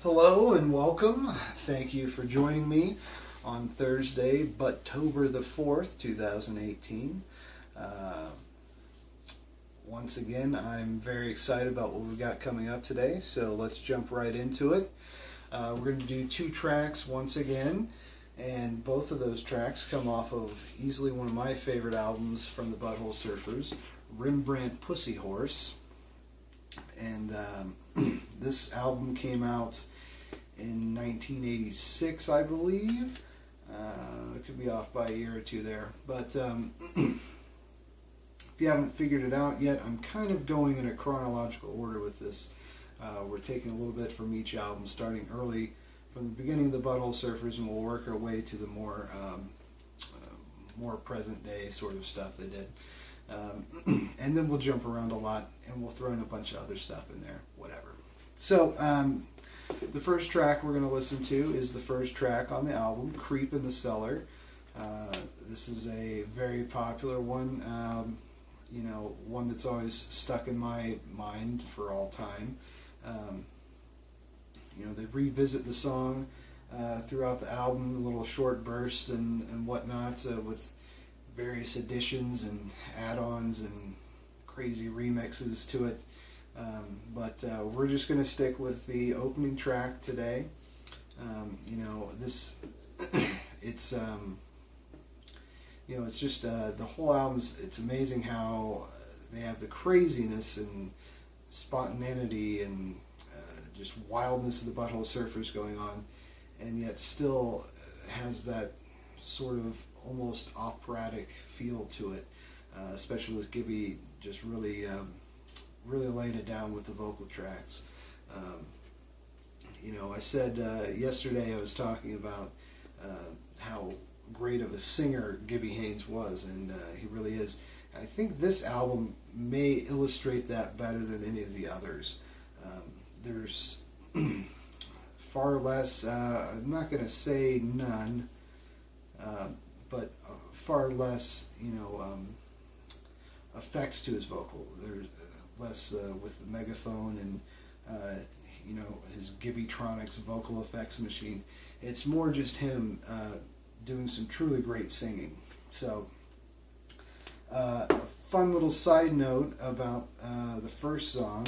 Hello and welcome. Thank you for joining me on Thursday, Butt-tober the 4th, 2018. Once again, I'm very excited about what we've got coming up today, so let's jump right into it. We're going to do two tracks once again, and both of those tracks come off of easily one of my favorite albums from the Butthole Surfers, Rembrandt Pussy Horse. And this album came out in 1986, I believe. I could be off by a year or two there. But if you haven't figured it out yet, I'm kind of going in a chronological order with this. We're taking a little bit from each album, starting early from the beginning of the Butthole Surfers, and we'll work our way to the more present day sort of stuff they did. And then we'll jump around a lot, and we'll throw in a bunch of other stuff in there, whatever. So, the first track we're going to listen to is the first track on the album, Creep in the Cellar. This is a very popular one, one that's always stuck in my mind for all time. They revisit the song throughout the album, little short bursts and whatnot, with various additions and add-ons and crazy remixes to it. But we're just going to stick with the opening track today. It's just the whole album's, it's amazing how they have the craziness and spontaneity and just wildness of the Butthole Surfers going on, and yet still has that sort of almost operatic feel to it, especially with Gibby just really laying it down with the vocal tracks. I said yesterday I was talking about how great of a singer Gibby Haynes was, and he really is. I think this album may illustrate that better than any of the others. There's far less, I'm not going to say none, but far less, effects to his vocal. There's less with the megaphone and, his Gibbytronics vocal effects machine. It's more just him doing some truly great singing. So, a fun little side note about the first song.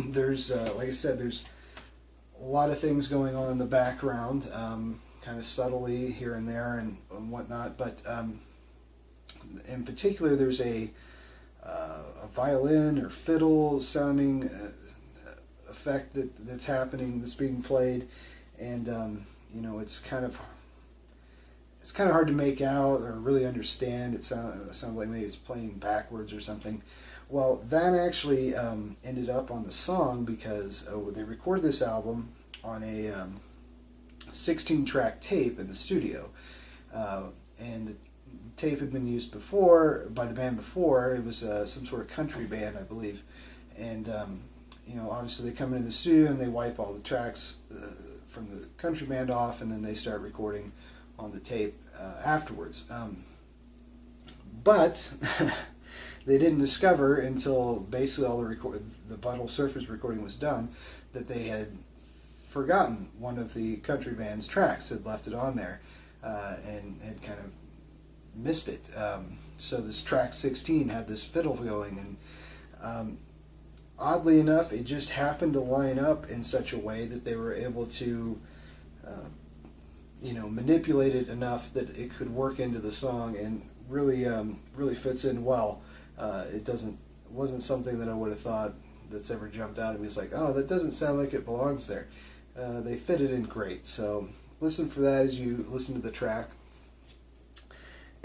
There's, like I said, there's a lot of things going on in the background, kind of subtly here and there and whatnot, but in particular there's a violin or fiddle sounding effect that's happening, that's being played, and it's kind of hard to make out or really understand. It sounds like maybe it's playing backwards or something. Well, that actually ended up on the song because they recorded this album on a 16-track tape in the studio, and the tape had been used before by the band before. It was some sort of country band, I believe, and obviously they come into the studio and they wipe all the tracks from the country band off, and then they start recording on the tape afterwards. But they didn't discover until basically all the Butthole Surfers recording was done that they had forgotten one of the country band's tracks, had left it on there, and had kind of missed it. So this track 16 had this fiddle going, and oddly enough, it just happened to line up in such a way that they were able to manipulate it enough that it could work into the song and really fits in well. It wasn't something that I would have thought that's ever jumped out at me. It's like, oh, that doesn't sound like it belongs there. They fit it in great. So listen for that as you listen to the track.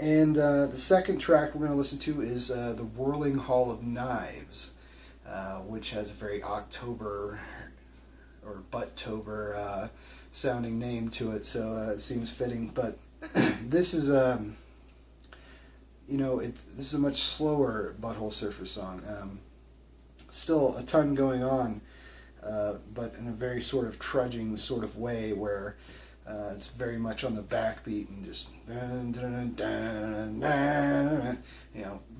And the second track we're going to listen to is the Whirling Hall of Knives, which has a very October or Butt-tober sounding name to it, so it seems fitting. But this is this is a much slower Butthole Surfer song. Still a ton going on, but in a very sort of trudging sort of way where it's very much on the backbeat and just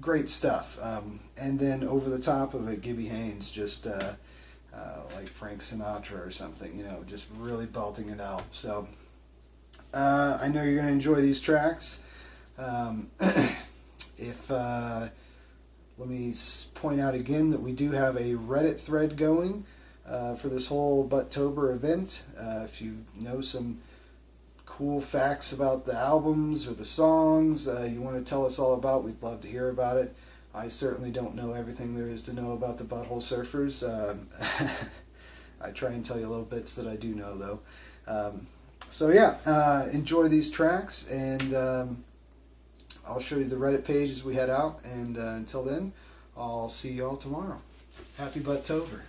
great stuff. And then over the top of it, Gibby Haynes just like Frank Sinatra or something, you know, just really belting it out. So I know you're going to enjoy these tracks. Let me point out again that we do have a Reddit thread going for this whole Butt-tober event. If you know some cool facts about the albums or the songs you want to tell us all about, we'd love to hear about it. I certainly don't know everything there is to know about the Butthole Surfers. I try and tell you little bits that I do know, though. So yeah, enjoy these tracks, and I'll show you the Reddit page as we head out, and until then, I'll see you all tomorrow. Happy Butt-tober.